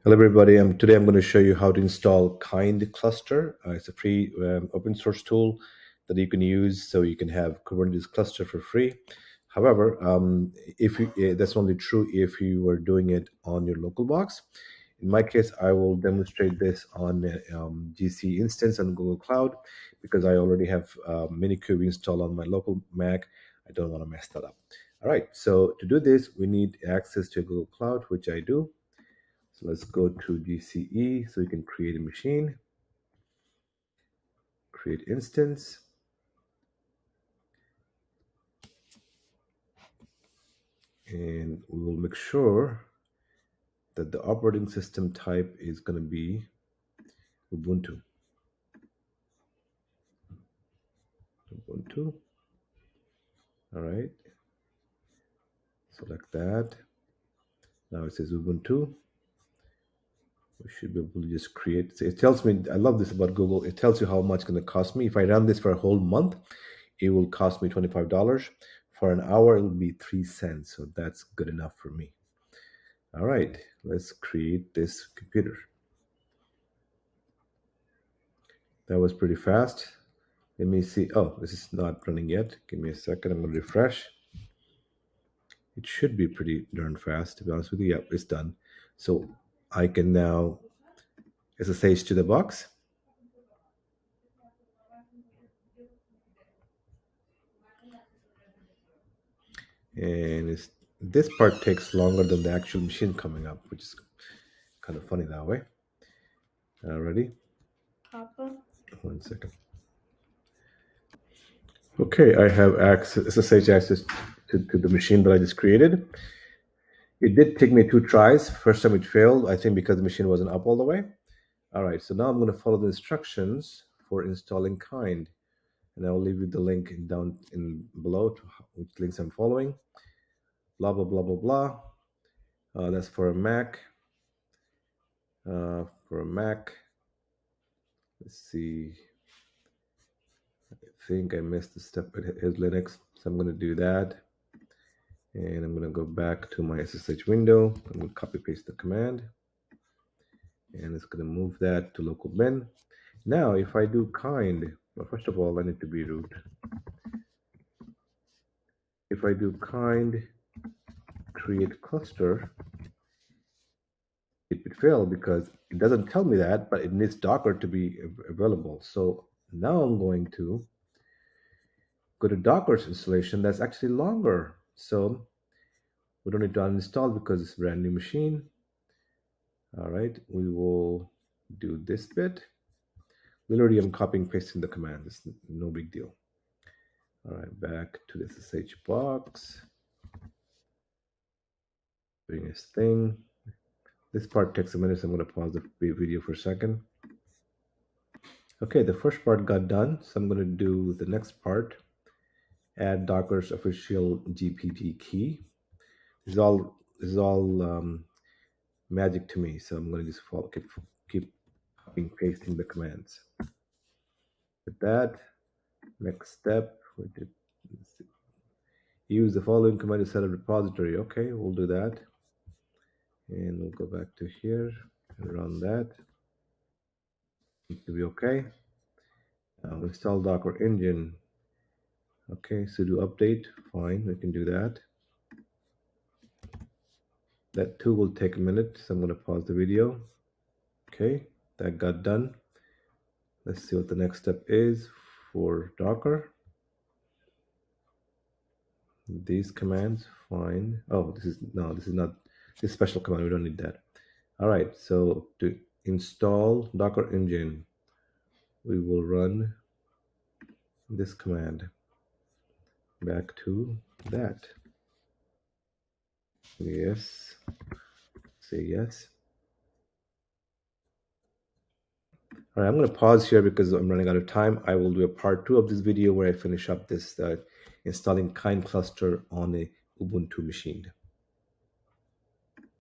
Hello everybody, today I'm going to show you how to install Kind cluster. It's a free open source tool that you can use so you can have Kubernetes cluster for free. However, that's only true if you were doing it on your local box. In my case, I will demonstrate this on GCE instance on Google Cloud because I already have Minikube installed on my local Mac. I don't want to mess that up. All right, so to do this, we need access to Google Cloud, which I do. So let's go to GCE so you can create a machine, create instance. And we will make sure that the operating system type is going to be Ubuntu. Ubuntu. All right. Select that. Now it says Ubuntu. We should be able to just create. So it tells me, I love this about Google. It tells you how much it's going to cost me. If I run this for a whole month, it will cost me $25. For an hour, it will be 3 cents. So that's good enough for me. All right, let's create this computer. That was pretty fast. Let me see. Oh, this is not running yet. Give me a second. I'm going to refresh. It should be pretty darn fast, to be honest with you. Yep, it's done. So I can now SSH to the box. And this part takes longer than the actual machine coming up, which is kind of funny that way. Ready? Papa? 1 second. Okay, I have SSH access to the machine that I just created. It did take me 2 tries. First time it failed, I think because the machine wasn't up all the way. All right, so now I'm going to follow the instructions for installing Kind. And I'll leave you the link down in below to which links I'm following. Blah, blah, blah, blah, blah. That's for a Mac. Let's see. I think I missed the step at his Linux. So I'm going to do that. And I'm going to go back to my SSH window. I'm going to copy paste the command. And it's going to move that to local bin. Now, if I do Kind, well, first of all, I need to be root. If I do Kind create cluster, it would fail because it doesn't tell me that, but it needs Docker to be available. So now I'm going to go to Docker's installation that's actually longer. So we don't need to uninstall because it's a brand new machine. All right, we will do this bit. Literally, I'm copying pasting the command. It's no big deal. All right, back to the SSH box. Doing this thing. This part takes a minute, so I'm going to pause the video for a second. Okay, the first part got done, so I'm going to do the next part. Add Docker's official GPG key. This is all magic to me, so I'm going to just keep copying pasting the commands. With that, next step, use the following command to set a repository. Okay, we'll do that. And we'll go back to here and run that. Needs to be okay. Install Docker engine. Okay, sudo update. Fine, we can do that. That too will take a minute, so I'm going to pause the video. Okay, that got done. Let's see what the next step is for Docker. These commands, fine. Oh, this is not this special command. We don't need that. All right, so to install Docker engine, we will run this command. Back to that. Yes. Say yes. All right, I'm going to pause here because I'm running out of time. I will do a part 2 of this video where I finish up this installing Kind cluster on a Ubuntu machine.